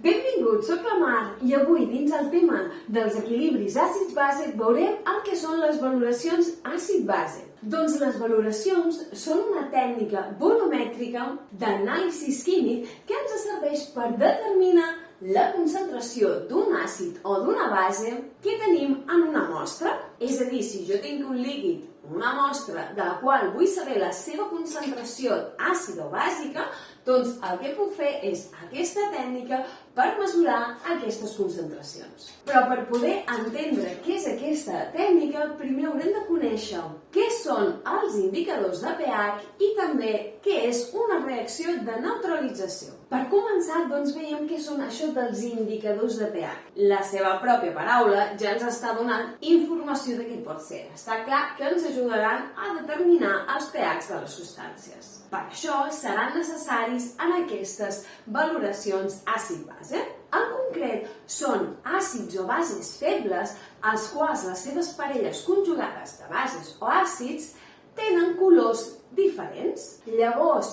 Benvinguts, soc la Mar i avui dins el tema dels equilibris àcid-base veurem el que són les valoracions àcid-base. Doncs les valoracions són una tècnica volumètrica d'anàlisi químic que ens serveix per determinar la concentració d'un àcid o d'una base que tenim en una mostra. És a dir, si jo tinc un líquid, una mostra de la qual vull saber la seva concentració àcida o bàsica, doncs el que puc fer és aquesta tècnica per mesurar aquestes concentracions. Però per poder entendre què és aquesta tècnica, primer haurem de conèixer què són els indicadors de pH i també què és una reacció de neutralització. Per començar, doncs veiem què són això dels indicadors de pH. La seva pròpia paraula ja ens està donant informació de què pot ser. Està clar que ens ajudaran a determinar els pHs de les substàncies. Per això seran necessaris en aquestes valoracions àcid-base. En concret, són àcids o bases febles, els quals les seves parelles conjugades de bases o àcids tenen colors diferents. Llavors,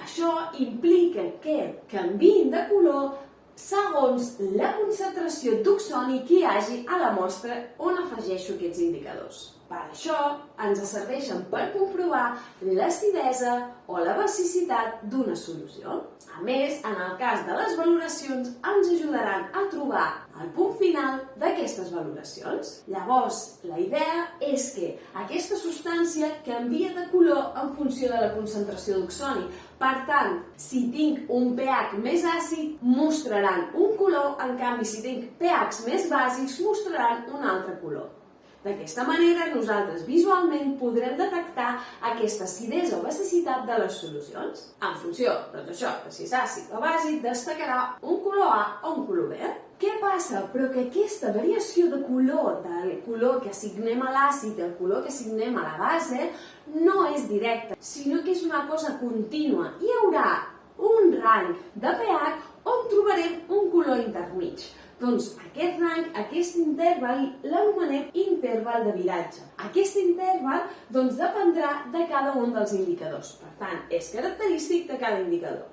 això implica que canviïn de color segons la concentració d'oxoni que hi hagi a la mostra on afegeixo aquests indicadors. Per això ens serveixen per comprovar l'acidesa o la basicitat d'una solució. A més, en el cas de les valoracions, ens ajudaran a trobar el punt final d'aquestes valoracions. Llavors, la idea és que aquesta substància canvia de color en funció de la concentració d'oxoni. Per tant, si tinc un pH més àcid, mostraran un color, en canvi, si tinc pHs més bàsics, mostraran un altre color. D'aquesta manera, nosaltres visualment podrem detectar aquesta acidesa o basicitat de les solucions. En funció, doncs això, de si és àcid o bàsic, destacarà un color A o un color B. Què passa? Però que aquesta variació de color, del color que assignem a l'àcid i el color que assignem a la base, no és directa, sinó que és una cosa contínua. Hi haurà un rang de pH on trobarem un color intermig. Doncs aquest rang, aquest interval, l'anomenem interval de viratge. Aquest interval dependrà de cada un dels indicadors. Per tant, és característic de cada indicador.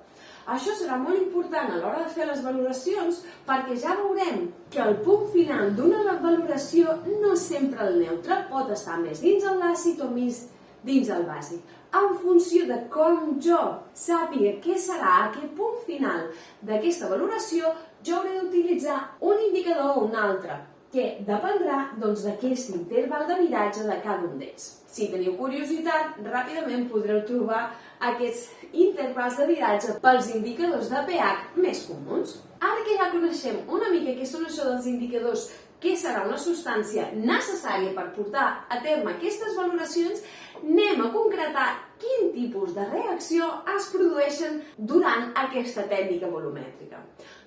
Això serà molt important a l'hora de fer les valoracions perquè ja veurem que el punt final d'una valoració no és sempre el neutre, pot estar més dins de l'àcid o més dins el bàsic. En funció de com jo sàpiga què serà aquest punt final d'aquesta valoració, jo hauré d'utilitzar un indicador o un altre, que dependrà d'aquest interval de viratge de cada un d'ells. Si teniu curiositat, ràpidament podreu trobar aquests intervals de viratge pels indicadors de pH més comuns. Ara que ja coneixem una mica què són això dels indicadors, què serà una substància necessària per portar a terme aquestes valoracions, anem a concretar quin tipus de reacció es produeixen durant aquesta tècnica volumètrica.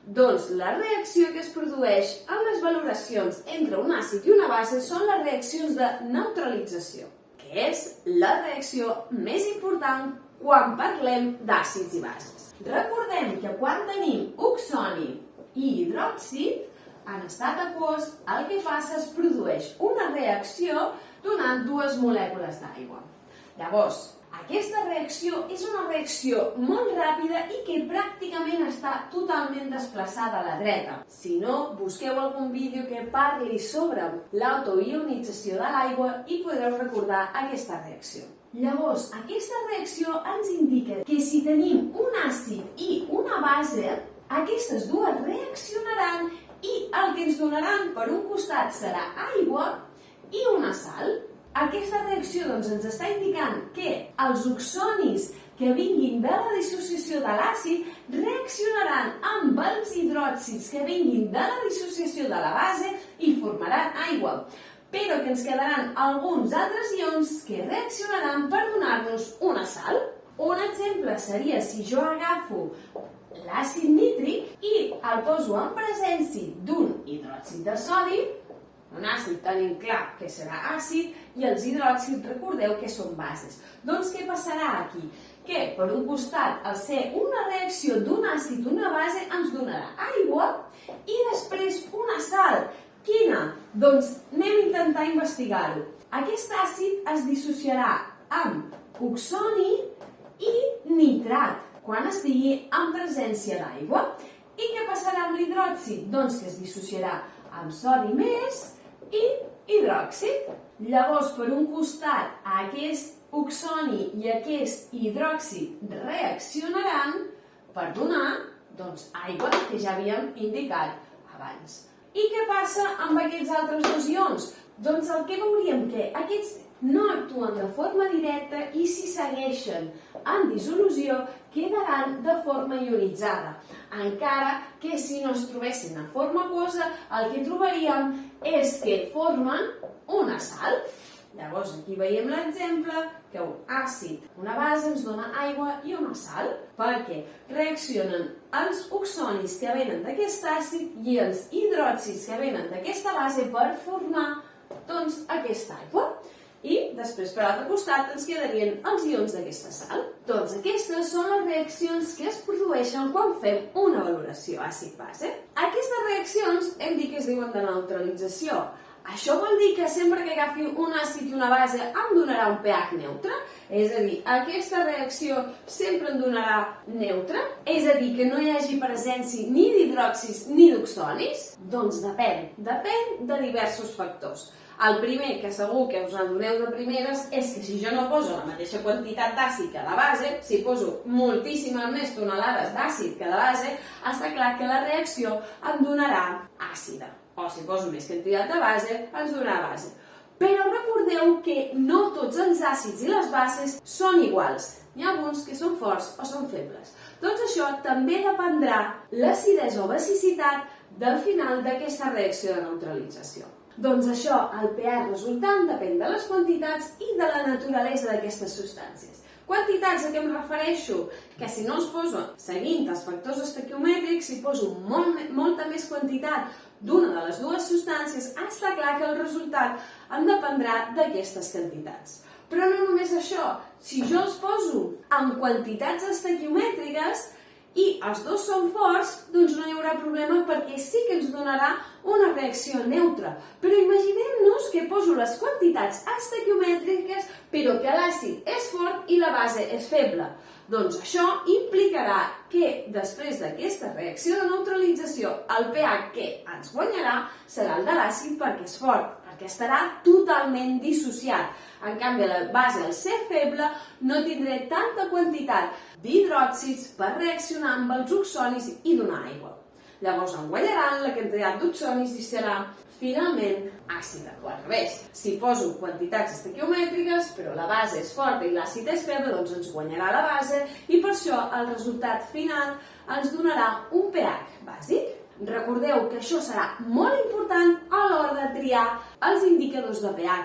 Doncs la reacció que es produeix en les valoracions entre un àcid i una base són les reaccions de neutralització, que és la reacció més important quan parlem d'àcids i bases. Recordem que quan tenim oxoni i hidròxid, en estat aquós, el que passa es produeix una reacció donant dues molècules d'aigua. Llavors, aquesta reacció és una reacció molt ràpida i que pràcticament està totalment desplaçada a la dreta. Si no, busqueu algun vídeo que parli sobre l'autoionització de l'aigua i podreu recordar aquesta reacció. Llavors, aquesta reacció ens indica que si tenim un àcid i una base, aquestes dues reaccionaran i el que ens donaran per un costat serà aigua i una sal. Aquesta reacció ens està indicant que els oxonis que vinguin de la dissociació de l'àcid reaccionaran amb els hidròxids que vinguin de la dissociació de la base i formaran aigua. Però que ens quedaran alguns altres ions que reaccionaran per donar-nos una sal. Un exemple seria si jo agafo l'àcid nítric i el poso en presència d'un hidròxid de sodi, un àcid tenim clar que serà àcid i els hidròxids recordeu que són bases. Doncs què passarà aquí? Que per un costat, al ser una reacció d'un àcid i una base, ens donarà aigua i després una sal. Quina? Doncs anem a intentar investigar-ho. Aquest àcid es dissociarà amb oxoni i nitrat. quan estigui en presència d'aigua. I què passarà amb l'hidròxid? Doncs que es dissociarà amb sodi més i hidròxid. Llavors, per un costat, aquest oxoni i aquest hidròxid reaccionaran per donar aigua, que ja havíem indicat abans. I què passa amb aquests altres dos ions? Doncs el que veuríem que aquests no actuen de forma directa i si segueixen en dissolució quedaran de forma ionitzada. Encara que si no es trobessin en forma aquosa, el que trobaríem és que formen una sal. Llavors aquí veiem l'exemple que un àcid, una base, ens dona aigua i una sal, perquè reaccionen els oxonis que venen d'aquest àcid i els hidròxids que venen d'aquesta base per formar aquesta aigua. I després, per l'altre costat, ens quedarien els ions d'aquesta sal. Doncs aquestes són les reaccions que es produeixen quan fem una valoració àcid-base. Aquestes reaccions hem dit que es diuen de neutralització. Això vol dir que sempre que agafi un àcid i una base em donarà un pH neutre? És a dir, aquesta reacció sempre em donarà neutre? És a dir, que no hi hagi presència ni d'hidròxids ni d'oxonis? Doncs depèn de diversos factors. El primer, que segur que us adoneu de primeres, és que si jo no poso la mateixa quantitat d'àcid que de base, si poso moltíssimes més tonelades d'àcid que de base, està clar que la reacció em donarà àcida. O si poso més quantitat de base, ens donarà base. Però recordeu que no tots els àcids i les bases són iguals. N'hi ha alguns que són forts o són febles. Doncs això també dependrà l'acidesa o basicitat del final d'aquesta reacció de neutralització. Doncs això, el pH resultant depèn de les quantitats i de la naturalesa d'aquestes substàncies. Quantitats a què em refereixo? Que si no els poso seguint els factors estequiomètrics, si poso molta més quantitat d'una de les dues substàncies, està clar que el resultat en dependrà d'aquestes quantitats. Però no només això, si jo els poso en quantitats estequiomètriques i els dos són forts, doncs no hi haurà problema perquè sí que ens donarà una reacció neutra. Però imaginem-nos que poso les quantitats estequiomètriques però que l'àcid és fort i la base és feble. Doncs això implicarà que després d'aquesta reacció de neutralització el pH que ens guanyarà serà el de l'àcid perquè és fort, perquè estarà totalment dissociat. En canvi, la base, al ser feble, no tindré tanta quantitat d'hidròxids per reaccionar amb els oxonis i donar aigua. Llavors em guanyaran la quantitat d'oxonis i serà finalment àcida. O al revés, si poso quantitats estequiomètriques, però la base és forta i l'àcid és feble, doncs ens guanyarà la base i per això el resultat final ens donarà un pH bàsic. Recordeu que això serà molt important a l'hora de triar els indicadors de pH.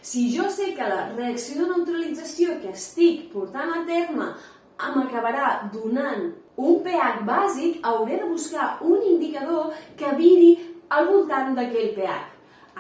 Si jo sé que la reacció de neutralització que estic portant a terme m'acabarà donant un pH bàsic, hauré de buscar un indicador que viri al voltant d'aquell pH.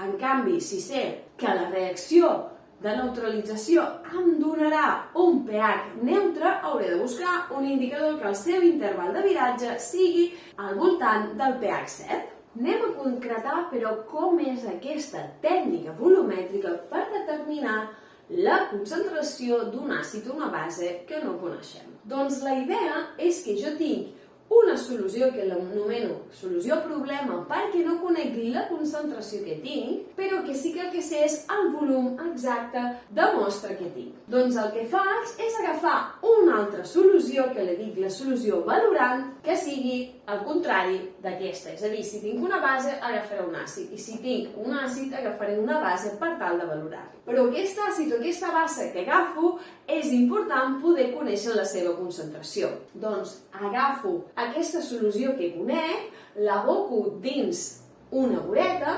En canvi, si sé que la reacció de neutralització em donarà un pH neutre, hauré de buscar un indicador que el seu interval de viratge sigui al voltant del pH 7. Anem a concretar, però, com és aquesta tècnica volumètrica per determinar la concentració d'un àcid o una base que no coneixem. Doncs la idea és que jo tinc una solució que l'anomeno solució problema perquè no conec la concentració que tinc, però que sí que el que sé és el volum exacte de mostra que tinc. Doncs el que faig és agafar una altra solució, que li dic la solució valorant, que sigui el contrari d'aquesta. És a dir, si tinc una base, agafaré un àcid, i si tinc un àcid, agafaré una base per tal de valorar-lo. Però aquest àcid o aquesta base que agafo és important poder conèixer la seva concentració. Doncs agafo aquesta solució que conec, l'aboco dins una bureta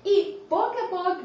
i a poc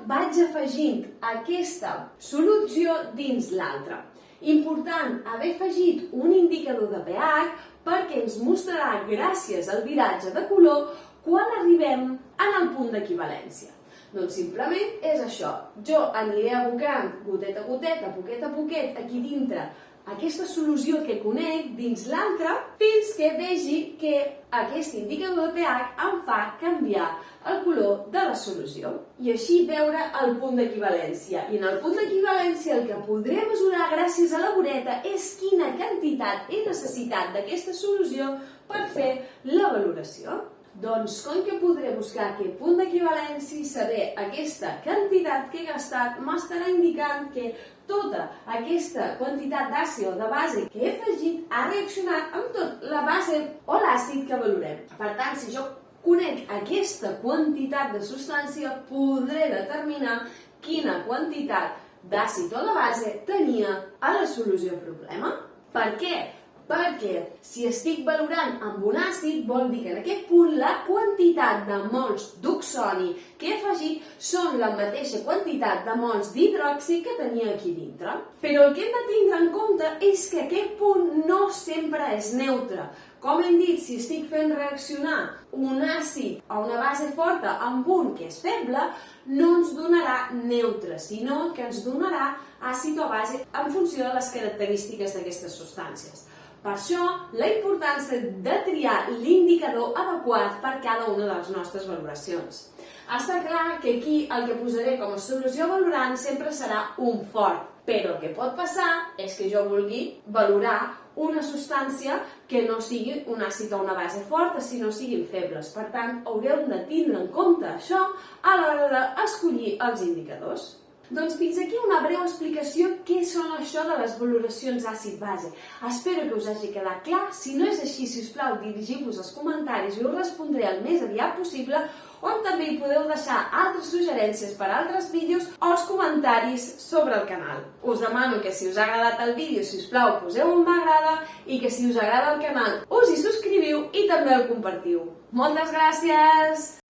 vaig afegint aquesta solució dins l'altra. Important haver afegit un indicador de pH perquè ens mostrarà, gràcies al viratge de color, quan arribem al punt d'equivalència. Doncs simplement és això. Jo aniré abocant goteta a goteta, poquet a poquet, aquí dintre, aquesta solució que conec dins l'altra fins que vegi que aquest indicador de pH em fa canviar el color de la solució. I així veure el punt d'equivalència. I en el punt d'equivalència el que podré mesurar gràcies a la voreta és quina quantitat he necessitat d'aquesta solució per fer la valoració. Doncs, com que podré buscar aquest punt d'equivalència i saber aquesta quantitat que he gastat, m'estarà indicant que tota aquesta quantitat d'àcid o de base que he afegit ha reaccionat amb tot la base o l'àcid que valorem. Per tant, si jo conec aquesta quantitat de substància, podré determinar quina quantitat d'àcid o de base tenia a la solució problema. Per què? Perquè si estic valorant amb un àcid vol dir que en aquest punt la quantitat de mols d'oxoni que he afegit són la mateixa quantitat de mols d'hidròxid que tenia aquí dintre. Però el que hem de tindre en compte és que aquest punt no sempre és neutre. Com hem dit, si estic fent reaccionar un àcid o una base forta amb un que és feble, no ens donarà neutre, sinó que ens donarà àcid o base en funció de les característiques d'aquestes substàncies. Per això, la importància de triar l'indicador adequat per cada una de les nostres valoracions. Està clar que aquí el que posaré com a solució valorant sempre serà un fort, però el que pot passar és que jo vulgui valorar una substància que no sigui un àcid o una base forta, sinó siguin febles. Per tant, haurem de tindre en compte això a l'hora d'escollir els indicadors. Doncs fins aquí una breu explicació què són això de les valoracions àcid-base. Espero que us hagi quedat clar. Si no és així, si us plau, dirigiu-vos als comentaris i us respondré el més aviat possible, on també hi podeu deixar altres suggerències per a altres vídeos o els comentaris sobre el canal. Us demano que si us ha agradat el vídeo, si us plau, poseu un m'agrada i que si us agrada el canal us hi subscriviu i també el compartiu. Moltes gràcies!